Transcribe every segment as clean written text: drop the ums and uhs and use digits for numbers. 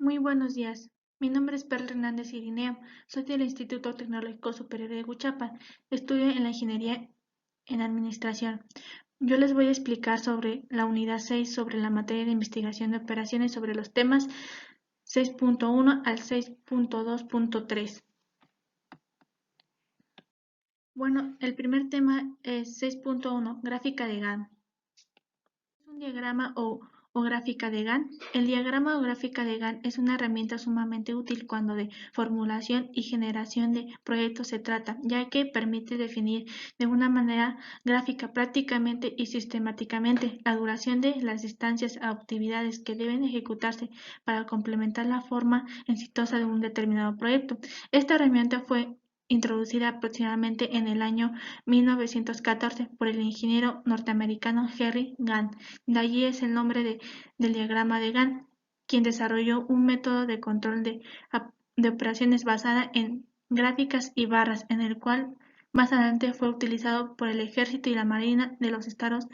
Muy buenos días. Mi nombre es Perla Hernández Irineo. Soy del Instituto Tecnológico Superior de Huichapan. Estudio en la Ingeniería en Administración. Yo les voy a explicar sobre la unidad 6 sobre la materia de investigación de operaciones sobre los temas 6.1 al 6.2.3. Bueno, el primer tema es 6.1, gráfica de Gantt. Es un diagrama o gráfica de Gantt. El diagrama o gráfica de Gantt es una herramienta sumamente útil cuando de formulación y generación de proyectos se trata, ya que permite definir de una manera gráfica prácticamente y sistemáticamente la duración de las distancias a actividades que deben ejecutarse para complementar la forma exitosa de un determinado proyecto. Esta herramienta fue introducida aproximadamente en el año 1914 por el ingeniero norteamericano Henry Gantt. De allí es el nombre del diagrama de Gantt, quien desarrolló un método de control de operaciones basada en gráficas y barras, en el cual más adelante fue utilizado por el Ejército y la Marina de los Estados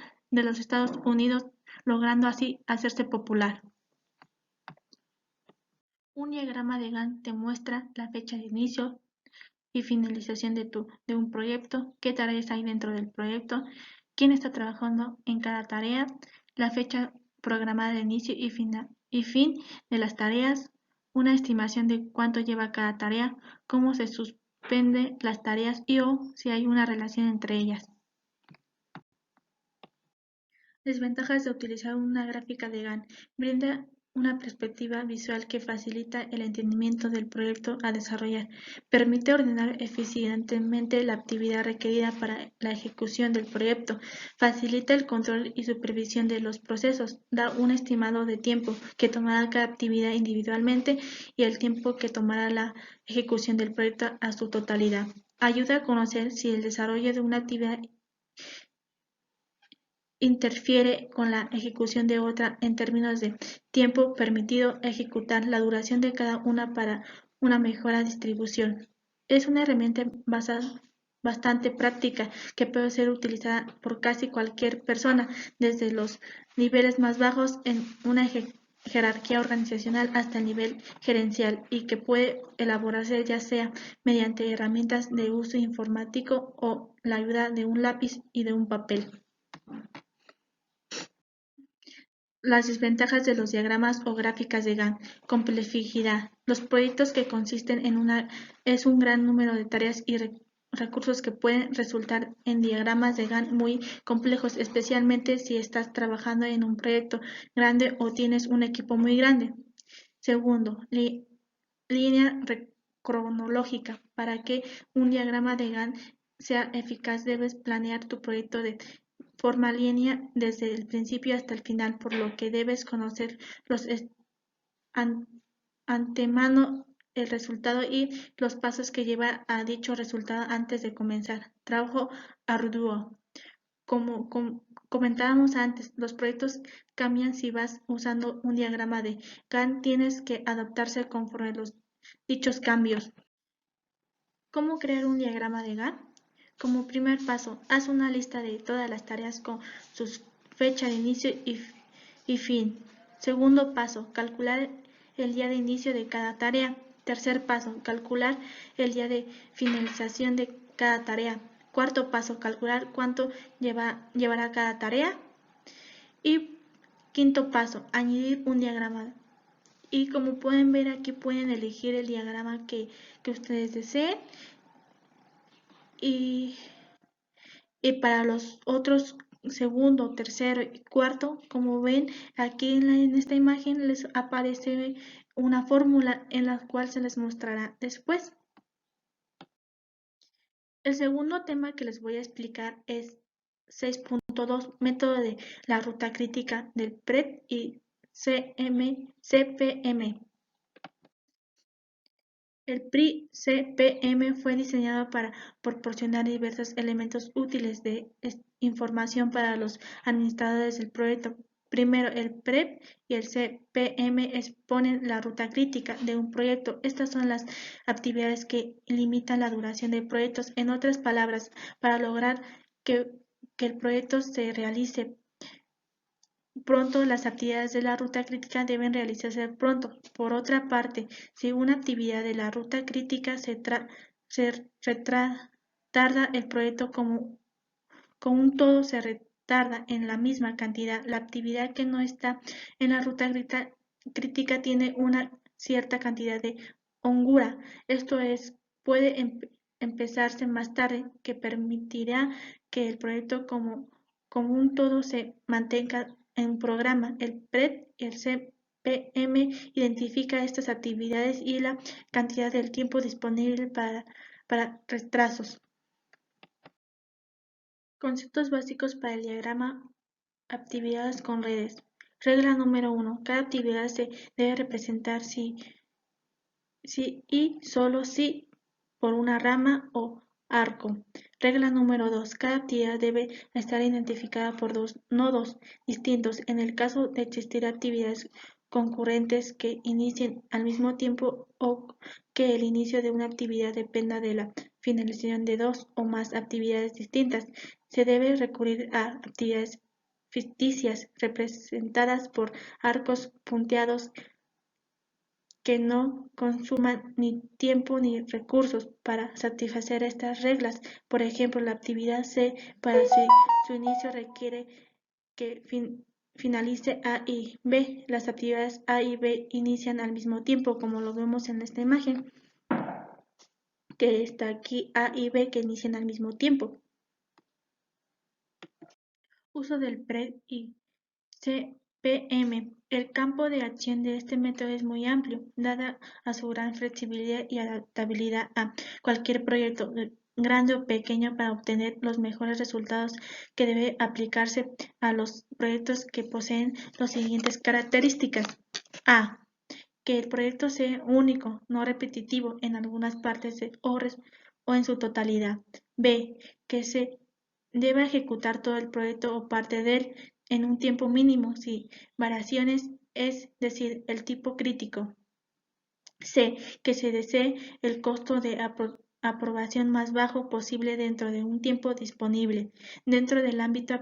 Unidos, logrando así hacerse popular. Un diagrama de Gantt te muestra la fecha de inicio y finalización de un proyecto, qué tareas hay dentro del proyecto, quién está trabajando en cada tarea, la fecha programada de inicio y fin de las tareas, una estimación de cuánto lleva cada tarea, cómo se suspende las tareas y o si hay una relación entre ellas. Desventajas de utilizar una gráfica de Gantt. Brinda una perspectiva visual que facilita el entendimiento del proyecto a desarrollar. Permite ordenar eficientemente la actividad requerida para la ejecución del proyecto. Facilita el control y supervisión de los procesos. Da un estimado de tiempo que tomará cada actividad individualmente y el tiempo que tomará la ejecución del proyecto a su totalidad. Ayuda a conocer si el desarrollo de una actividad interfiere con la ejecución de otra en términos de tiempo permitido ejecutar, la duración de cada una para una mejor distribución. Es una herramienta bastante práctica que puede ser utilizada por casi cualquier persona, desde los niveles más bajos en una jerarquía organizacional hasta el nivel gerencial, y que puede elaborarse ya sea mediante herramientas de uso informático o la ayuda de un lápiz y de un papel. Las desventajas de los diagramas o gráficas de Gantt. Complejidad. Los proyectos que consisten en un gran número de tareas y recursos que pueden resultar en diagramas de Gantt muy complejos, especialmente si estás trabajando en un proyecto grande o tienes un equipo muy grande. Segundo, línea cronológica. Para que un diagrama de Gantt sea eficaz, debes planear tu proyecto de forma lineal desde el principio hasta el final, por lo que debes conocer los antemano el resultado y los pasos que lleva a dicho resultado antes de comenzar. Trabajo arduo. Como comentábamos antes, los proyectos cambian. Si vas usando un diagrama de Gantt, tienes que adaptarse conforme los dichos cambios. ¿Cómo crear un diagrama de Gantt? Como primer paso, haz una lista de todas las tareas con su fecha de inicio y fin. Segundo paso, calcular el día de inicio de cada tarea. Tercer paso, calcular el día de finalización de cada tarea. Cuarto paso, calcular cuánto llevará cada tarea. Y quinto paso, añadir un diagrama. Y como pueden ver aquí, pueden elegir el diagrama que ustedes deseen. Y para los otros segundo, tercero y cuarto, como ven aquí en esta imagen, les aparece una fórmula en la cual se les mostrará después. El segundo tema que les voy a explicar es 6.2, método de la ruta crítica del PREP y CPM. El PRI-CPM fue diseñado para proporcionar diversos elementos útiles de información para los administradores del proyecto. Primero, el PREP y el CPM exponen la ruta crítica de un proyecto. Estas son las actividades que limitan la duración de proyectos. En otras palabras, para lograr que el proyecto se realice pronto, las actividades de la ruta crítica deben realizarse pronto. Por otra parte, si una actividad de la ruta crítica se retarda, el proyecto como un todo se retarda en la misma cantidad. La actividad que no está en la ruta crítica tiene una cierta cantidad de hongura. Esto es, puede empezarse más tarde, que permitirá que el proyecto como un todo se mantenga en programa. El PRED y el CPM identifica estas actividades y la cantidad del tiempo disponible para retrasos. Conceptos básicos para el diagrama actividades con redes. Regla número 1. Cada actividad se debe representar si y solo si por una rama o arco. Regla número 2. Cada actividad debe estar identificada por dos nodos distintos. En el caso de existir actividades concurrentes que inicien al mismo tiempo o que el inicio de una actividad dependa de la finalización de dos o más actividades distintas, se debe recurrir a actividades ficticias representadas por arcos punteados que no consuman ni tiempo ni recursos. Para satisfacer estas reglas, por ejemplo, la actividad C para su inicio requiere que finalice A y B. Las actividades A y B inician al mismo tiempo, como lo vemos en esta imagen, que está aquí, A y B que inician al mismo tiempo. Uso del PRED y CPM. El campo de acción de este método es muy amplio, dada a su gran flexibilidad y adaptabilidad a cualquier proyecto, grande o pequeño, para obtener los mejores resultados, que debe aplicarse a los proyectos que poseen las siguientes características. A. Que el proyecto sea único, no repetitivo en algunas partes o en su totalidad. B. Que se deba ejecutar todo el proyecto o parte de él en un tiempo mínimo, sin variaciones, es decir, el tipo crítico. C. Que se desee el costo de aprobación más bajo posible dentro de un tiempo disponible. Dentro del ámbito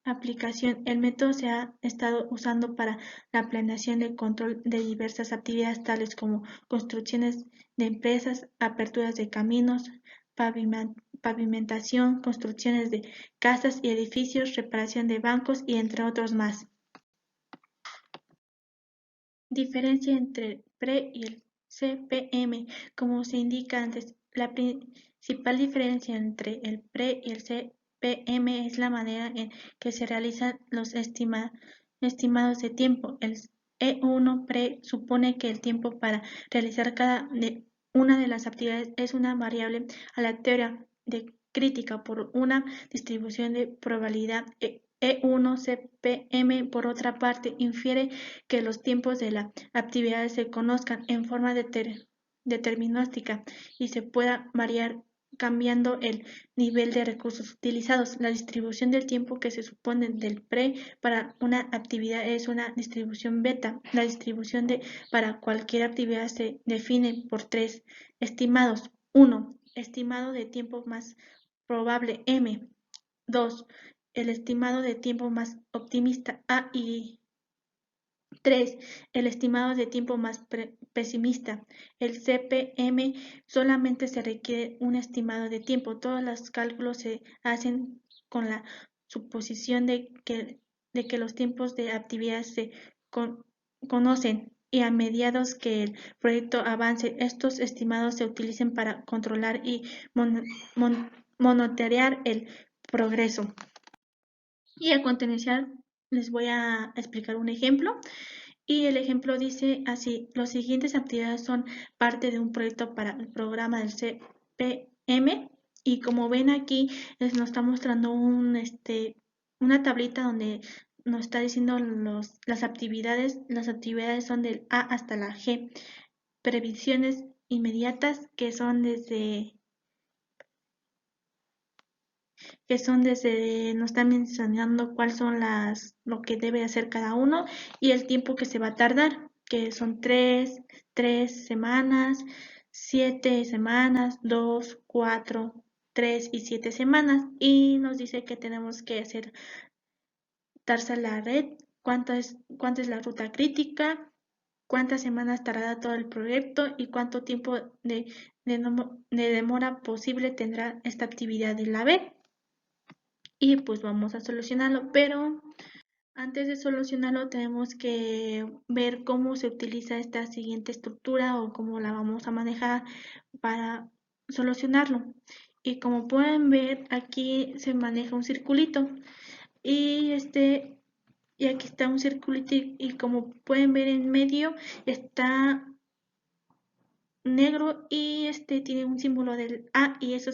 aplicación, el método se ha estado usando para la planeación y control de diversas actividades, tales como construcciones de empresas, aperturas de caminos, pavimentación, construcciones de casas y edificios, reparación de bancos y entre otros más. Diferencia entre el PRE y el CPM. Como se indica antes, la principal diferencia entre el PRE y el CPM es la manera en que se realizan los estimados de tiempo. El E1 PRE supone que el tiempo para realizar cada una de las actividades es una variable aleatoria de crítica por una distribución de probabilidad. E1 CPM, por otra parte, infiere que los tiempos de la actividad se conozcan en forma determinística y se pueda variar cambiando el nivel de recursos utilizados. La distribución del tiempo que se supone del PRE para una actividad es una distribución beta. La distribución para cualquier actividad se define por tres estimados. 1. Estimado de tiempo más probable, M. 2. El estimado de tiempo más optimista, A, y 3. El estimado de tiempo más pesimista. El CPM solamente se requiere un estimado de tiempo. Todos los cálculos se hacen con la suposición de que los tiempos de actividad se conocen, y a mediados que el proyecto avance, estos estimados se utilicen para controlar y monitorear el progreso. Y a continuación les voy a explicar un ejemplo. Y el ejemplo dice así: las siguientes actividades son parte de un proyecto para el programa del CPM. Y como ven aquí, nos está mostrando una tablita donde nos está diciendo las actividades. Las actividades son del A hasta la G. Previsiones inmediatas, que son desde nos están mencionando cuáles son lo que debe hacer cada uno y el tiempo que se va a tardar, que son 3 semanas, 7 semanas, 2, 4, 3 y 7 semanas. Y nos dice que tenemos que hacer conectarse a la red, cuánto es la ruta crítica, cuántas semanas tardará todo el proyecto y cuánto tiempo de demora posible tendrá esta actividad de la red. Y pues vamos a solucionarlo, pero antes de solucionarlo tenemos que ver cómo se utiliza esta siguiente estructura o cómo la vamos a manejar para solucionarlo. Y como pueden ver, aquí se maneja un circulito y aquí está un circulito y como pueden ver en medio está negro y tiene un símbolo del A y eso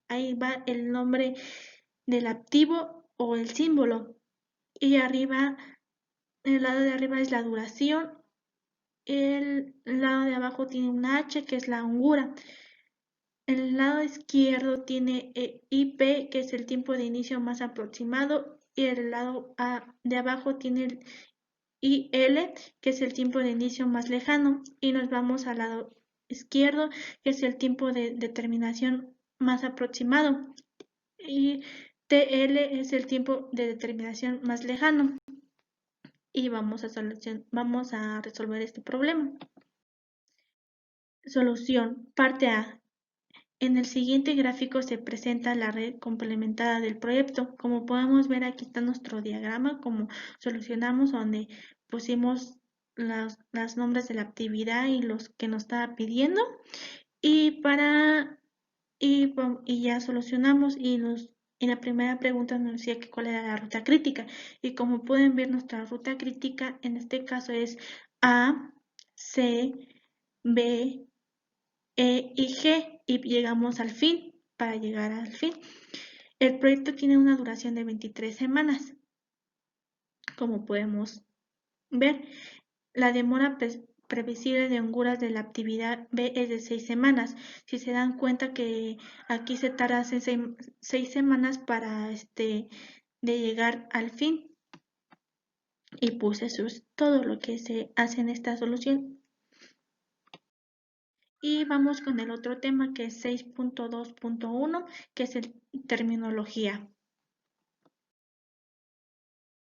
ahí va el nombre del activo o el símbolo. Y arriba, el lado de arriba es la duración, el lado de abajo tiene una H que es la hongura. El lado izquierdo tiene IP, que es el tiempo de inicio más aproximado, y el lado de abajo tiene el IL, que es el tiempo de inicio más lejano, y nos vamos al lado izquierdo, que es el tiempo de determinación más aproximado, y TL es el tiempo de determinación más lejano. Y vamos a resolver este problema. Solución. Parte A. En el siguiente gráfico se presenta la red complementada del proyecto. Como podemos ver, aquí está nuestro diagrama, como solucionamos, donde pusimos los nombres de la actividad y los que nos estaba pidiendo. Y ya solucionamos y en la primera pregunta nos decía que cuál era la ruta crítica. Y como pueden ver, nuestra ruta crítica en este caso es A, C, B, E y G. Y llegamos al fin. Para llegar al fin, el proyecto tiene una duración de 23 semanas. Como podemos ver, la demora previsible de honguras de la actividad B es de 6 semanas. Si se dan cuenta que aquí se tarda 6 semanas para de llegar al fin. Y pues eso es todo lo que se hace en esta solución. Y vamos con el otro tema, que es 6.2.1, que es terminología.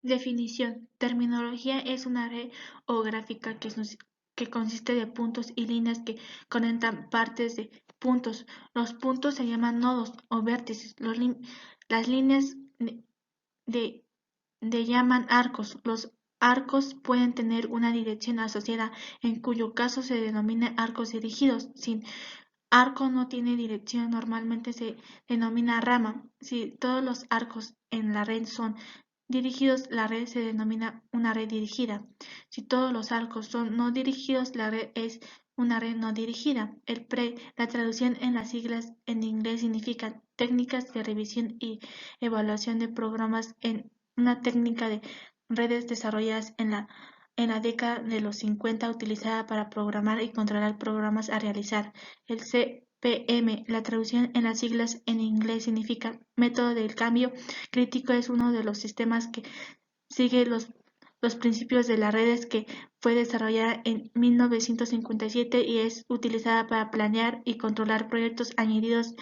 Definición. Terminología es una red o gráfica que consiste de puntos y líneas que conectan partes de puntos. Los puntos se llaman nodos o vértices. Las líneas de llaman arcos. Los arcos pueden tener una dirección asociada, en cuyo caso se denomina arcos dirigidos. Si arco no tiene dirección, normalmente se denomina rama. Si todos los arcos en la red son dirigidos, la red se denomina una red dirigida. Si todos los arcos son no dirigidos, la red es una red no dirigida. La traducción en las siglas en inglés significa técnicas de revisión y evaluación de programas, en una técnica de redes desarrolladas en la década de los 50, utilizada para programar y controlar programas a realizar. El CPM, la traducción en las siglas en inglés significa método del cambio crítico, es uno de los sistemas que sigue los principios de las redes, que fue desarrollada en 1957 y es utilizada para planear y controlar proyectos, añadidos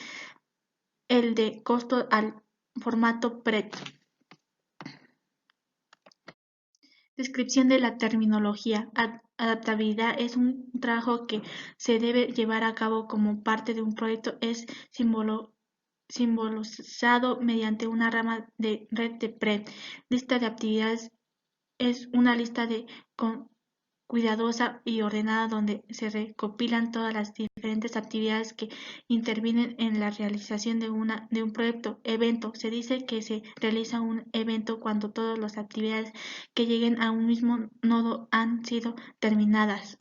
el de costo al formato PRET. Descripción de la terminología. Adaptabilidad es un trabajo que se debe llevar a cabo como parte de un proyecto. Es simbolizado mediante una rama de red de PRET. Lista de actividades es una lista cuidadosa y ordenada donde se recopilan todas las diferentes actividades que intervienen en la realización de un proyecto. Evento. Se dice que se realiza un evento cuando todas las actividades que lleguen a un mismo nodo han sido terminadas.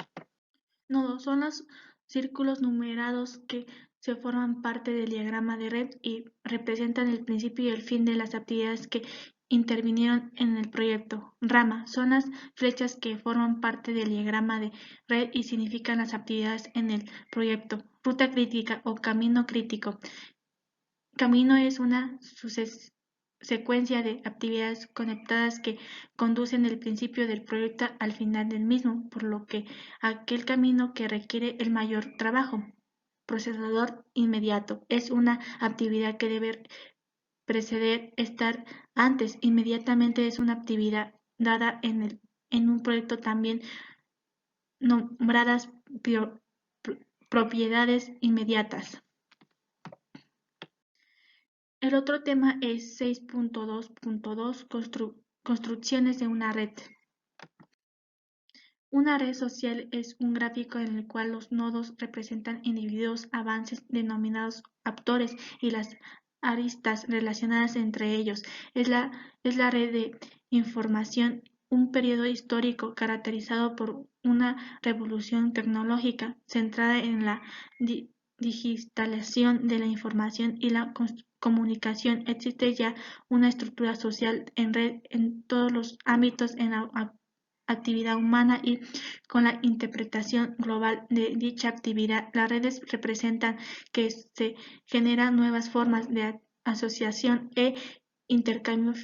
Nodos son los círculos numerados que se forman parte del diagrama de red y representan el principio y el fin de las actividades que intervinieron en el proyecto. Rama son las flechas que forman parte del diagrama de red y significan las actividades en el proyecto. Ruta crítica o camino crítico. Camino es una secuencia de actividades conectadas que conducen del principio del proyecto al final del mismo, por lo que aquel camino que requiere el mayor trabajo. Procesador inmediato es una actividad que debe preceder, estar antes, inmediatamente es una actividad dada en un proyecto también nombradas propiedades inmediatas. El otro tema es 6.2.2 construcciones de una red. Una red social es un gráfico en el cual los nodos representan individuos avances denominados actores y las aristas relacionadas entre ellos. Es la red de información, un periodo histórico caracterizado por una revolución tecnológica centrada en la digitalización de la información y la comunicación. Existe ya una estructura social en red en todos los ámbitos en la actividad humana y con la interpretación global de dicha actividad. Las redes representan que se generan nuevas formas de asociación e intercambio,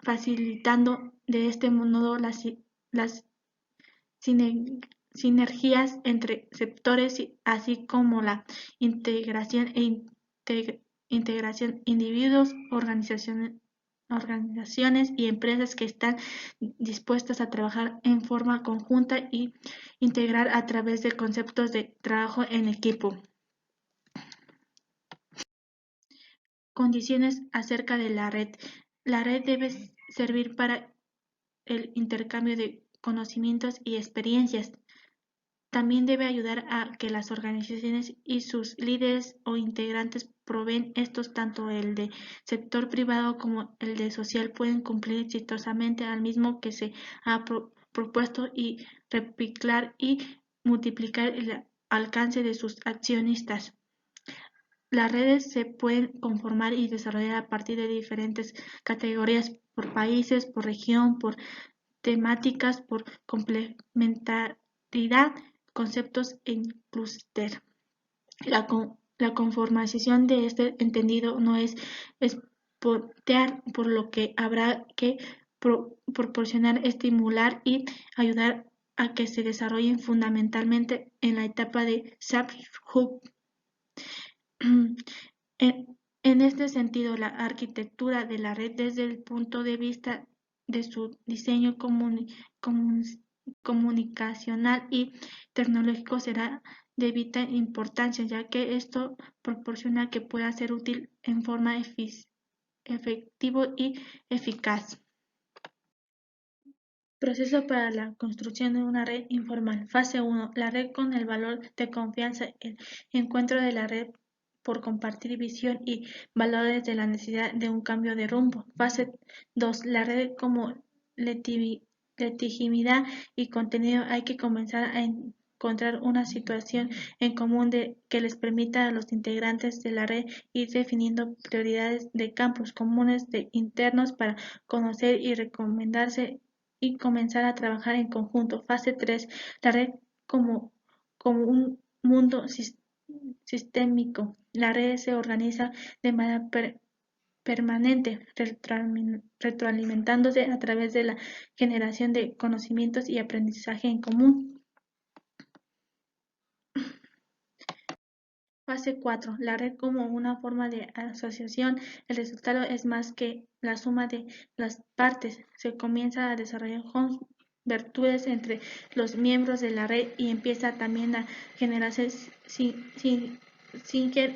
facilitando de este modo las sinergias entre sectores, así como la integración integración individuos, organizaciones y empresas que están dispuestas a trabajar en forma conjunta y integrar a través de conceptos de trabajo en equipo. Condiciones acerca de la red. La red debe servir para el intercambio de conocimientos y experiencias. También debe ayudar a que las organizaciones y sus líderes o integrantes proveen estos, tanto el de sector privado como el de social, pueden cumplir exitosamente al mismo que se ha propuesto y replicar y multiplicar el alcance de sus accionistas. Las redes se pueden conformar y desarrollar a partir de diferentes categorías por países, por región, por temáticas, por complementariedad, conceptos en clúster. La conformación de este entendido no es espotear, por lo que habrá que proporcionar, estimular y ayudar a que se desarrollen fundamentalmente en la etapa de SAP-Hub. En este sentido, la arquitectura de la red desde el punto de vista de su diseño comunicacional y tecnológico será de vital importancia, ya que esto proporciona que pueda ser útil en forma efectivo y eficaz. Proceso para la construcción de una red informal. Fase 1. La red con el valor de confianza. El encuentro de la red por compartir visión y valores de la necesidad de un cambio de rumbo. Fase 2. La red como legitimidad y contenido. Hay que comenzar a encontrar una situación en común que les permita a los integrantes de la red ir definiendo prioridades de campos comunes de internos para conocer y recomendarse y comenzar a trabajar en conjunto. Fase 3. La red como un mundo sistémico. La red se organiza de manera permanente, retroalimentándose a través de la generación de conocimientos y aprendizaje en común. Fase 4. La red como una forma de asociación. El resultado es más que la suma de las partes. Se comienza a desarrollar virtudes entre los miembros de la red y empieza también a generarse sinergia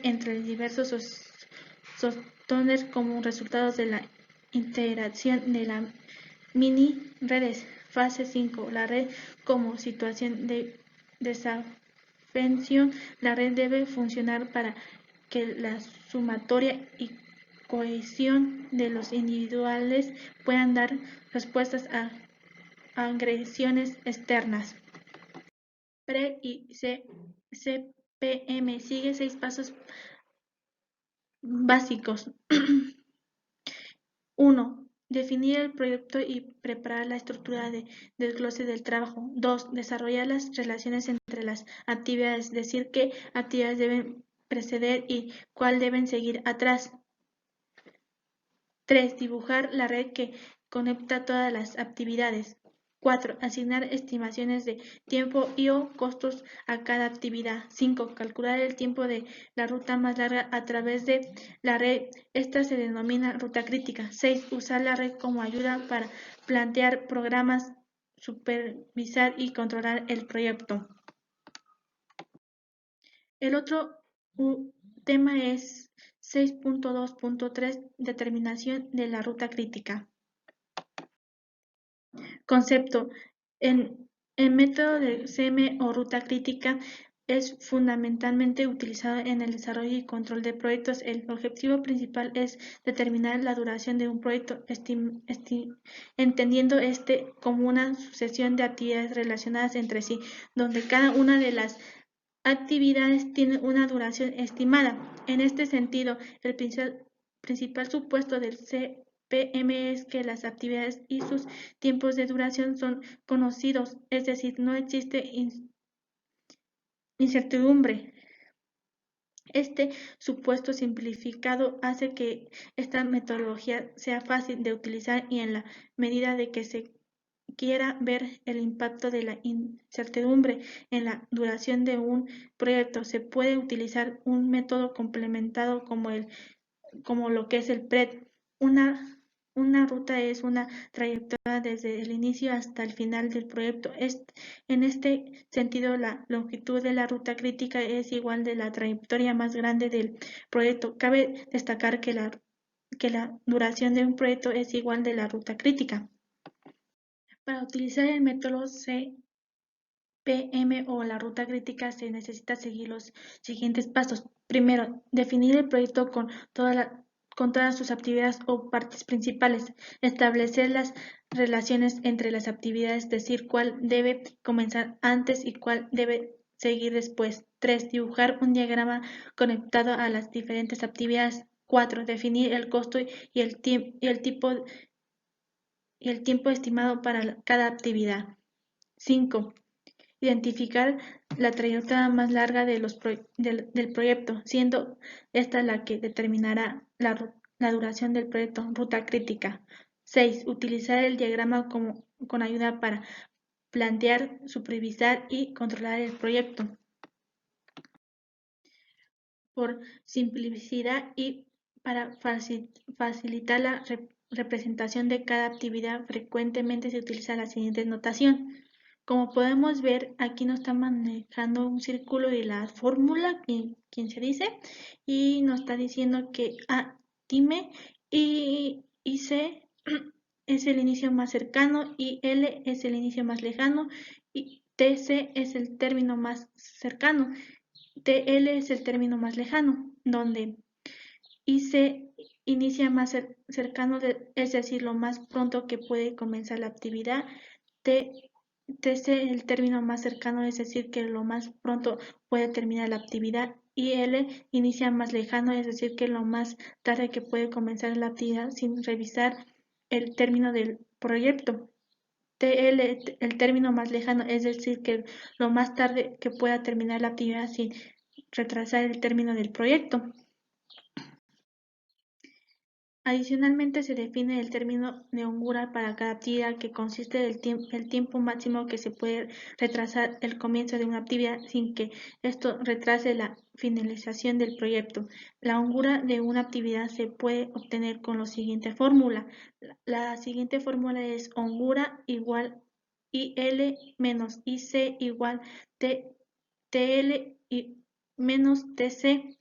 entre diversos softwares como resultado de la integración de las mini redes. Fase 5. La red como situación de desafío. La red debe funcionar para que la sumatoria y cohesión de los individuales puedan dar respuestas a agresiones externas. PRE y CPM sigue 6 pasos básicos. 1. Definir el proyecto y preparar la estructura de desglose del trabajo. 2. Desarrollar las relaciones entre las actividades, decir qué actividades deben preceder y cuál deben seguir atrás. 3. Dibujar la red que conecta todas las actividades. 4. Asignar estimaciones de tiempo y o costos a cada actividad. 5. Calcular el tiempo de la ruta más larga a través de la red. Esta se denomina ruta crítica. 6. Usar la red como ayuda para plantear programas, supervisar y controlar el proyecto. El otro tema es 6.2.3, determinación de la ruta crítica. Concepto. El método de CM o ruta crítica es fundamentalmente utilizado en el desarrollo y control de proyectos. El objetivo principal es determinar la duración de un proyecto, entendiendo este como una sucesión de actividades relacionadas entre sí, donde cada una de las actividades tiene una duración estimada. En este sentido, el principal supuesto del CPM es que las actividades y sus tiempos de duración son conocidos, es decir, no existe incertidumbre. Este supuesto simplificado hace que esta metodología sea fácil de utilizar y en la medida de que se quiera ver el impacto de la incertidumbre en la duración de un proyecto, se puede utilizar un método complementado como lo que es el PRED. Una ruta es una trayectoria desde el inicio hasta el final del proyecto. En este sentido, la longitud de la ruta crítica es igual de la trayectoria más grande del proyecto. Cabe destacar que la duración de un proyecto es igual de la ruta crítica. Para utilizar el método CPM o la ruta crítica se necesita seguir los siguientes pasos. Primero, definir el proyecto con todas sus actividades o partes principales. Establecer las relaciones entre las actividades, es decir, cuál debe comenzar antes y cuál debe seguir después. 3. Dibujar un diagrama conectado a las diferentes actividades. 4. Definir el costo y el tiempo estimado para cada actividad. 5. Identificar la trayectoria más larga del proyecto, siendo esta la que determinará la duración del proyecto, ruta crítica. 6. Utilizar el diagrama con ayuda para plantear, supervisar y controlar el proyecto. Por simplicidad y para facilitar la representación de cada actividad, frecuentemente se utiliza la siguiente notación. Como podemos ver, aquí nos está manejando un círculo y la fórmula, quien se dice, y nos está diciendo que A, time, y C es el inicio más cercano, y L es el inicio más lejano, y TC es el término más cercano. TL es el término más lejano, donde IC inicia más cercano, es decir, lo más pronto que puede comenzar la actividad. TC el término más cercano, es decir, que lo más pronto puede terminar la actividad. Y L inicia más lejano, es decir, que lo más tarde que puede comenzar la actividad sin revisar el término del proyecto. TL, el término más lejano, es decir, que lo más tarde que pueda terminar la actividad sin retrasar el término del proyecto. Adicionalmente, se define el término de hongura para cada actividad, que consiste del el tiempo máximo que se puede retrasar el comienzo de una actividad sin que esto retrase la finalización del proyecto. La hongura de una actividad se puede obtener con la siguiente fórmula. La siguiente fórmula es hongura igual IL menos IC igual TL y menos TC.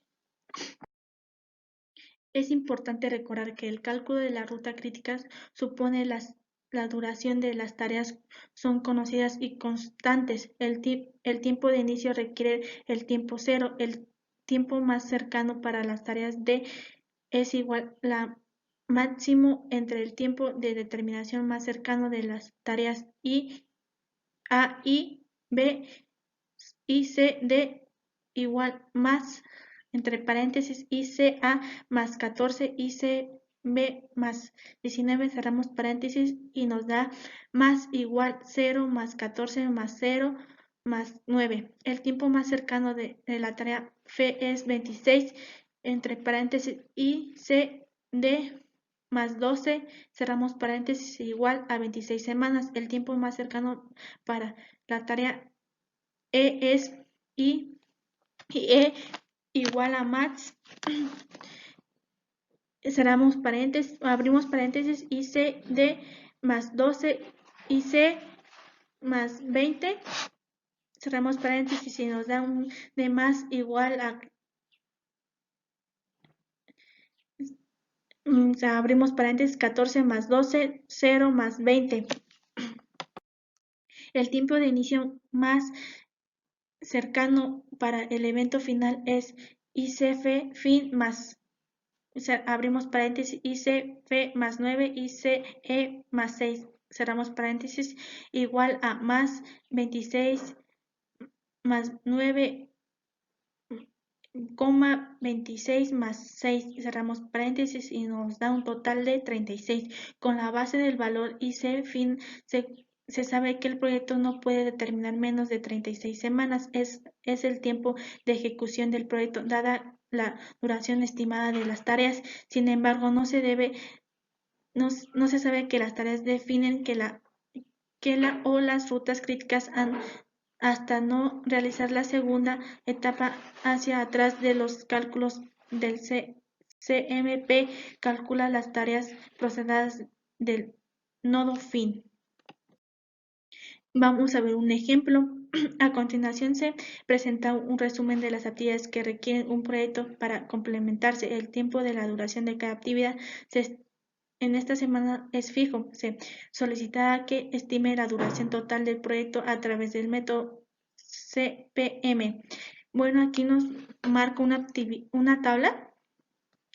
Es importante recordar que el cálculo de la ruta crítica supone la duración de las tareas son conocidas y constantes. El tiempo de inicio requiere el tiempo cero. El tiempo más cercano para las tareas D es igual a máximo entre el tiempo de determinación más cercano de las tareas I, A, I, B y C, D igual más entre paréntesis ICA más 14, ICB más 19, cerramos paréntesis y nos da más igual 0 más 14 más 0 más 9. El tiempo más cercano de la tarea F es 26, entre paréntesis ICD más 12, cerramos paréntesis, igual a 26 semanas. El tiempo más cercano para la tarea E es I, y E igual a max, cerramos paréntesis, abrimos paréntesis, IC de más 12, IC más 20, cerramos paréntesis y nos da un de más igual a, abrimos paréntesis, 14 más 12, 0 más 20. El tiempo de inicio más cercano para el evento final es ICF fin más, abrimos paréntesis, ICF más 9, ICE más 6, cerramos paréntesis, igual a más 26 más 9, 26 más 6, cerramos paréntesis y nos da un total de 36. Con la base del valor IC fin se sabe que el proyecto no puede determinar menos de 36 semanas. Es el tiempo de ejecución del proyecto, dada la duración estimada de las tareas. Sin embargo, no se sabe que las tareas definen o las rutas críticas hasta no realizar la segunda etapa hacia atrás de los cálculos del CMP. Calcula las tareas processadas del nodo fin. Vamos a ver un ejemplo. A continuación se presenta un resumen de las actividades que requieren un proyecto para complementarse. El tiempo de la duración de cada actividad en esta semana es fijo. Se solicitará que estime la duración total del proyecto a través del método CPM. Bueno, aquí nos marca una tabla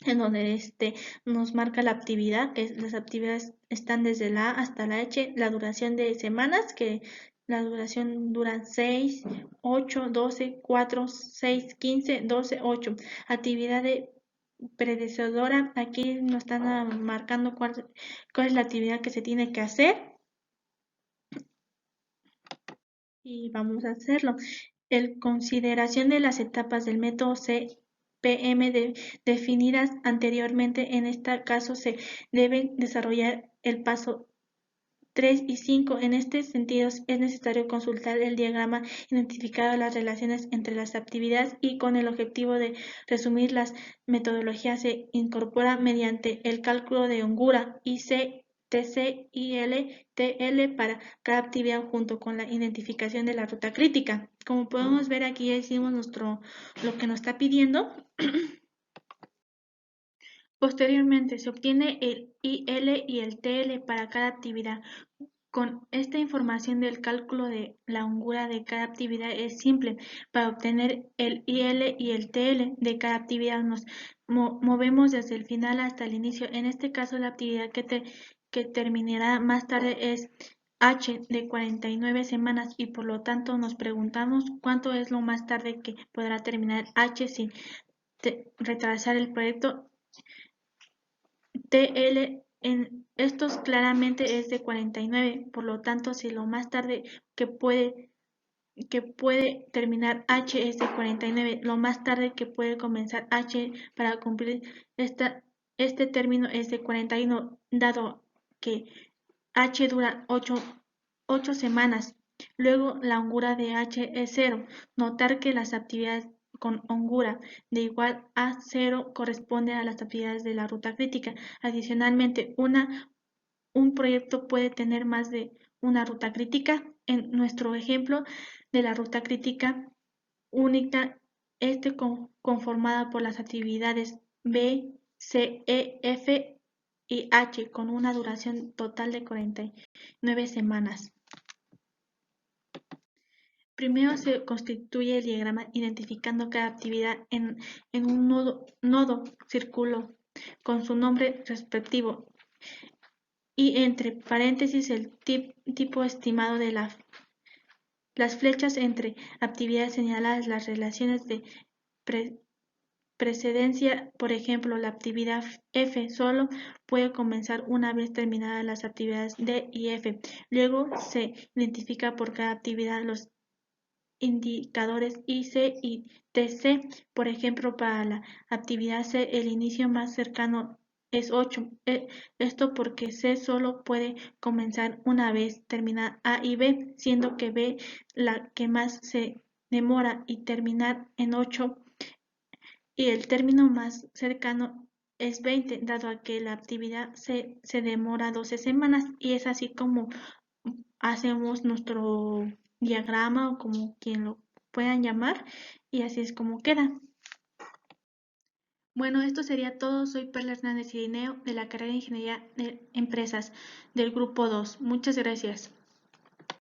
en donde nos marca la actividad, que las actividades están desde la A hasta la H, la duración de semanas, que la duración dura 6, 8, 12, 4, 6, 15, 12, 8. Actividad de predecesora, aquí nos están marcando cuál es la actividad que se tiene que hacer y vamos a hacerlo. En consideración de las etapas del método CPM definidas anteriormente, en este caso se deben desarrollar el paso 3 y 5. En este sentido, es necesario consultar el diagrama identificando las relaciones entre las actividades y con el objetivo de resumir las metodologías se incorpora mediante el cálculo de Ongura IC, TC, IL, TL para cada actividad junto con la identificación de la ruta crítica. Como podemos ver aquí ya hicimos lo que nos está pidiendo. Posteriormente se obtiene el IL y el TL para cada actividad. Con esta información del cálculo de la hongura de cada actividad es simple. Para obtener el IL y el TL de cada actividad nos movemos desde el final hasta el inicio. En este caso la actividad que terminará más tarde es H de 49 semanas y por lo tanto nos preguntamos cuánto es lo más tarde que podrá terminar H sin retrasar el proyecto. TL en estos claramente es de 49, por lo tanto, si lo más tarde que puede terminar H es de 49, lo más tarde que puede comenzar H para cumplir este término es de 41, dado que H dura 8 semanas. Luego, la hongura de H es 0. Notar que las actividades con hongura de igual a 0 corresponden a las actividades de la ruta crítica. Adicionalmente, un proyecto puede tener más de una ruta crítica. En nuestro ejemplo de la ruta crítica única, conformada por las actividades B, C, E, F y H con una duración total de 49 semanas. Primero se constituye el diagrama identificando cada actividad en un nodo círculo con su nombre respectivo y entre paréntesis el tipo estimado de las flechas entre actividades señaladas, las relaciones de precedencia. Por ejemplo, la actividad F solo puede comenzar una vez terminadas las actividades D y F. Luego se identifica por cada actividad los indicadores IC y TC. Por ejemplo, para la actividad C, el inicio más cercano es 8. Esto porque C solo puede comenzar una vez, terminar A y B, siendo que B la que más se demora y terminar en 8 y el término más cercano es 20, dado a que la actividad se demora 12 semanas y es así como hacemos nuestro diagrama o como quien lo puedan llamar y así es como queda. Bueno, esto sería todo. Soy Perla Hernández Irineo de la carrera de Ingeniería de Empresas del Grupo 2. Muchas gracias.